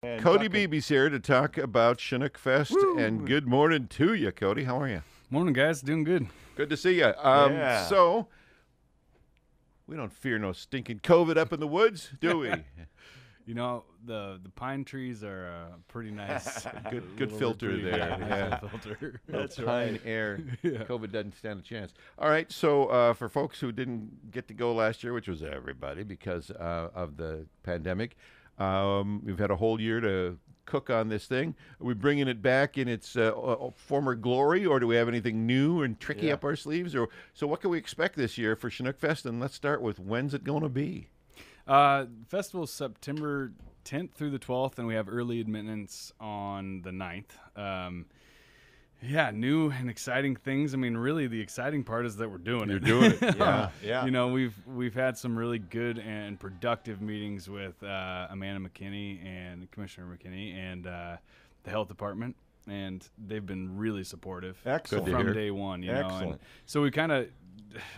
And Cody talking- Beebe's here to talk about Chinookfest, and good morning to you, Cody. How are you? Morning, guys. Doing good. Good to see you. Yeah. So, we don't fear no stinking COVID up in the woods, do we? You know, the pine trees are pretty nice. Good little filter retreat. there. Nice Yeah. little filter. That's Pine right. air. Yeah. COVID doesn't stand a chance. All right, so for folks who didn't get to go last year, which was everybody because of the pandemic, we've had a whole year to cook on this thing. Are we bringing it back in its former glory, or do we have anything new and tricky up our sleeves? Or so what can we expect this year for Chinookfest? And let's start with, when's it going to be? Festival's September 10th through the 12th, and we have early admittance on the 9th. Yeah, new and exciting things. I mean, really, the exciting part is that we're doing You're it. doing it. Yeah. You know, we've had some really good and productive meetings with Amanda McKinney and Commissioner McKinney and the health department, and they've been really supportive Excellent. Good to from hear. day one. You know, and Excellent. so we kind of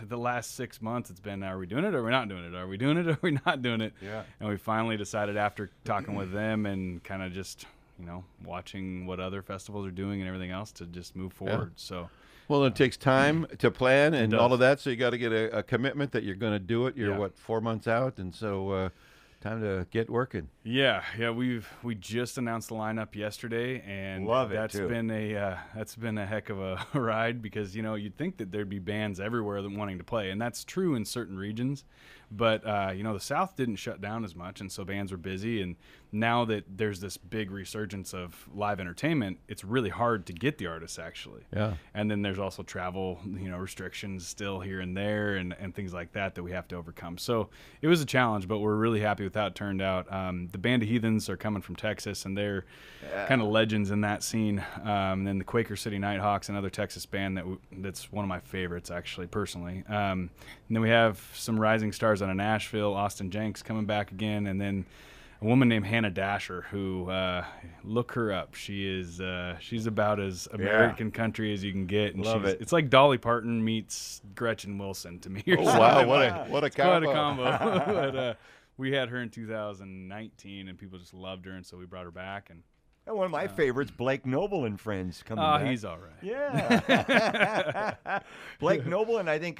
the last 6 months it's been, are we doing it or are we not doing it? Are we doing it or are we not doing it? Yeah. And we finally decided after talking with them and kind of just, you know, watching what other festivals are doing and everything else to just move forward. So Well, it takes time to plan and all does. of that, so you got to get a commitment that you're going to do it. You're, Yeah. what, 4 months out? And so time to get working. yeah, we just announced the lineup yesterday, and Love it, that's too. been a heck of a ride because, you know, you'd think that there'd be bands everywhere that wanting to play, and that's true in certain regions, but you know, the South didn't shut down as much, and so bands were busy, and now that there's this big resurgence of live entertainment, it's really hard to get the artists actually. Yeah. And then there's also travel, you know, restrictions still here and there and things like that we have to overcome. So it was a challenge, but we're really happy with how it turned out. The Band of Heathens are coming from Texas, and they're kind of legends in that scene. And then the Quaker City Nighthawks, another Texas band that's one of my favorites, actually, personally. And then we have some rising stars out of Nashville, Austin Jenks coming back again, and then a woman named Hannah Dasher, who look her up. She's about as American country as you can get, and Love it. It's like Dolly Parton meets Gretchen Wilson to me. Or Oh, something. wow. What a It's quite combo. a combo. But we had her in 2019, and people just loved her, and so we brought her back. And And one of my favorites, Blake Noble and Friends, coming back. he's all right. Yeah. Blake Noble, and I think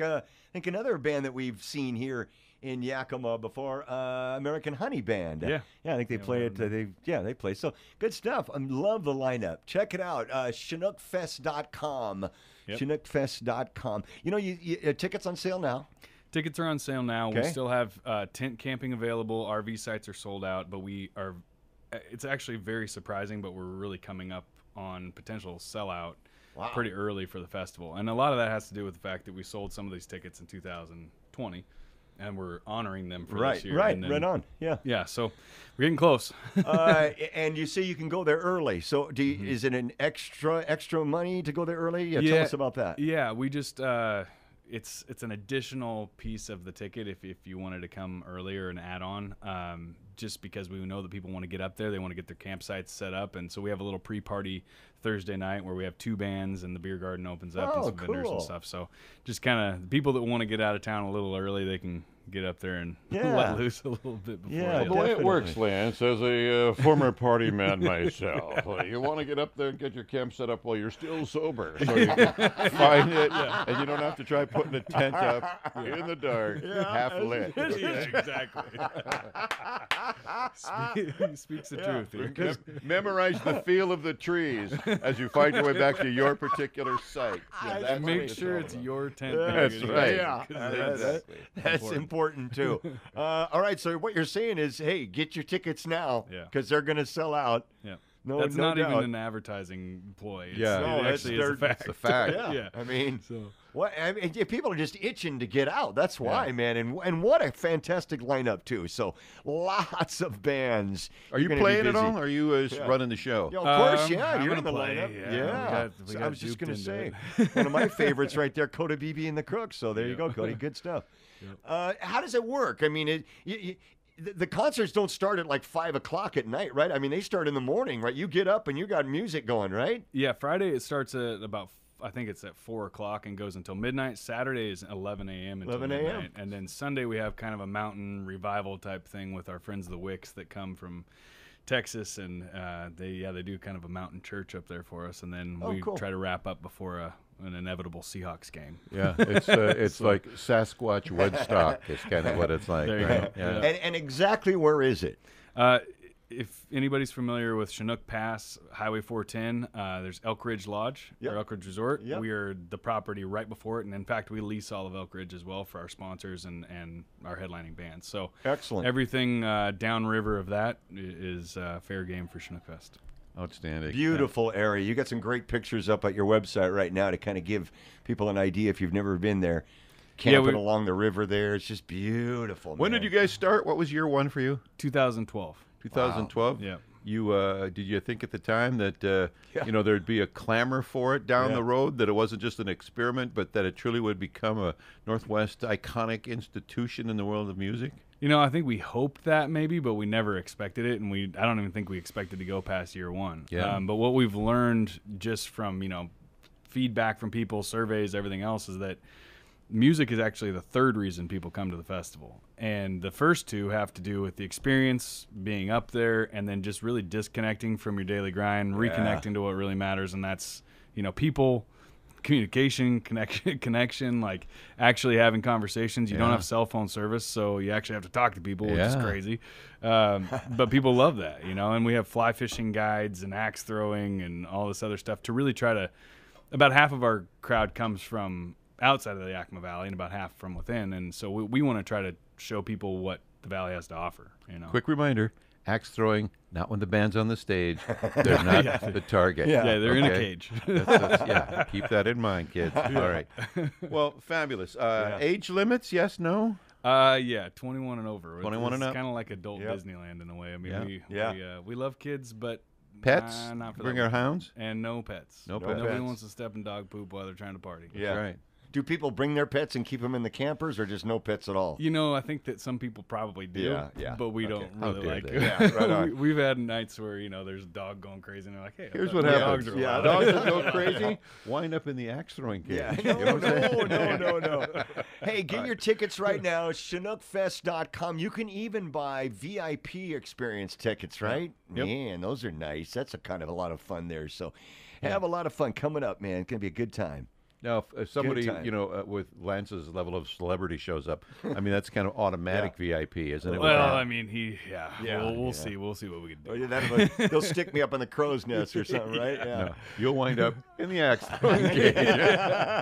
another band that we've seen here in Yakima before, American Honey Band. Yeah. I think they play it. They play. So good stuff. I love the lineup. Check it out. Chinookfest.com. Yep. Chinookfest.com. You know, tickets on sale now. Tickets are on sale now. Okay. We still have tent camping available. RV sites are sold out, but it's actually very surprising, but we're really coming up on potential sellout pretty early for the festival. And a lot of that has to do with the fact that we sold some of these tickets in 2020, and we're honoring them for this year. Right, And then- right on. Yeah. Yeah, so we're getting close. And you say you can go there early. So is it an extra money to go there early? Yeah, tell us about that. Yeah, we just it's an additional piece of the ticket if you wanted to come earlier, an add-on. Just because we know that people want to get up there, they want to get their campsites set up, and so we have a little pre-party Thursday night where we have 2 bands and the beer garden opens up and some vendors cool. and stuff. So just kind of people that want to get out of town a little early, they can get up there and Yeah. let loose a little bit before. Yeah, they The way it Definitely. works, Lance, as a former party man myself, you want to get up there and get your camp set up while you're still sober, so you can find it, and you don't have to try putting a tent up in the dark, half lit. Yeah, exactly. He speaks the truth here. Memorize the feel of the trees as you find your way back to your particular site. That's And what make sure all it's about. your tent. That's thing. right. Yeah. 'Cause That's important too. All right, so what you're saying is, hey, get your tickets now Yeah. because they're going to sell out. Yeah. No, That's no not doubt. even an advertising ploy. Yeah. It No, that's actually is a their- fact. It's a fact. Yeah. I mean, So what? I mean, people are just itching to get out. That's why, man. And what a fantastic lineup too. So lots of bands. Are you You're gonna be playing at busy. all? Or are you running the show? Yeah, of course, I'm you're in the gonna play, lineup. yeah. Yeah. We So got I was just duped going to into say, one of my favorites right there, Cody, Beebe, and the Crooks. So there you Yep. go, Cody. Good stuff. How does it work? I mean, the concerts don't start at like 5 o'clock at night, right? I mean, they start in the morning, right? You get up and you got music going, right? yeah, Friday it starts at about I think it's at 4 o'clock and goes until midnight. Saturday is 11 a.m. until 11 a.m. midnight. And then Sunday we have kind of a mountain revival type thing with our friends the Wicks that come from Texas, and they do kind of a mountain church up there for us, and then we cool. try to wrap up before an inevitable Seahawks game. Yeah, it's like Sasquatch Woodstock is kind of what it's like. There you right? go. Yeah. And exactly where is it? If anybody's familiar with Chinook Pass, Highway 410, there's Elk Ridge Lodge, Yep. or Elk Ridge Resort. Yep. We are the property right before it, and in fact, we lease all of Elk Ridge as well for our sponsors and our headlining bands. So Excellent. everything downriver of that is fair game for Chinookfest. Outstanding. Beautiful area. You got some great pictures up at your website right now to kind of give people an idea if you've never been there. Camping along the river there. It's just beautiful. When did you guys start? What was year one for you? 2012. 2012. Yeah. You did you think at the time that there'd be a clamor for it down the road, that it wasn't just an experiment, but that it truly would become a Northwest iconic institution in the world of music? I think we hoped that maybe, but we never expected it, and I don't even think we expected to go past year one. Yeah. But what we've learned just from feedback from people, surveys, everything else, is that music is actually the third reason people come to the festival. And the first two have to do with the experience, being up there, and then just really disconnecting from your daily grind, reconnecting to what really matters. And that's, people, communication, connection, like actually having conversations. You don't have cell phone service, so you actually have to talk to people, which is crazy. But people love that, and we have fly fishing guides and axe throwing and all this other stuff to really try to, about half of our crowd comes from outside of the Yakima Valley and about half from within, and so we want to try to show people what the valley has to offer. Quick reminder: axe throwing, not when the band's on the stage. They're not the target. Yeah, they're in a cage. That's, keep that in mind, kids. All right. Well, fabulous. Age limits? Yes, no. 21 and over. 21 and up. It's kind of like adult Disneyland in a way. I mean, we love kids, but pets. not for Bring them. our hounds. And no pets. No pets. Nobody wants to step in dog poop while they're trying to party. Yeah. That's right. Do people bring their pets and keep them in the campers, or just no pets at all? I think that some people probably do, but we don't really like it. Yeah, right on. We've had nights where, there's a dog going crazy, and they're like, hey, here's what happens. Dogs that go crazy wind up in the axe throwing cage. Yeah. You know what I'm saying? No. Hey, get your tickets right now. Chinookfest.com. You can even buy VIP experience tickets, right? Yep. Man, those are nice. That's a lot of fun there. So have a lot of fun coming up, man. It's going to be a good time. Now, if somebody, with Lance's level of celebrity shows up, I mean, that's kind of automatic VIP, isn't it? Well, I mean, we'll see. We'll see what we can do. They'll stick me up in the crow's nest or something, right? Yeah. No, you'll wind up in the axe throwing cage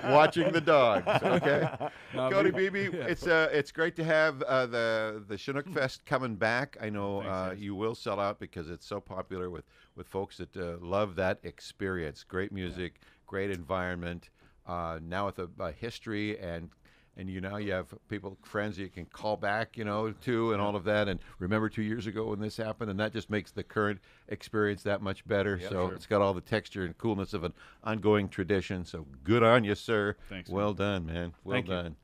watching the dogs, okay? Cody, Beebe, it's great to have the Chinookfest coming back. I know you will sell out because it's so popular with folks that love that experience. Great music, great environment. Now with a history and you have people, friends you can call back, to, and all of that. And remember 2 years ago when this happened, and that just makes the current experience that much better. It's got all the texture and coolness of an ongoing tradition. So good on you, sir. Thanks. Well done, man. Well done.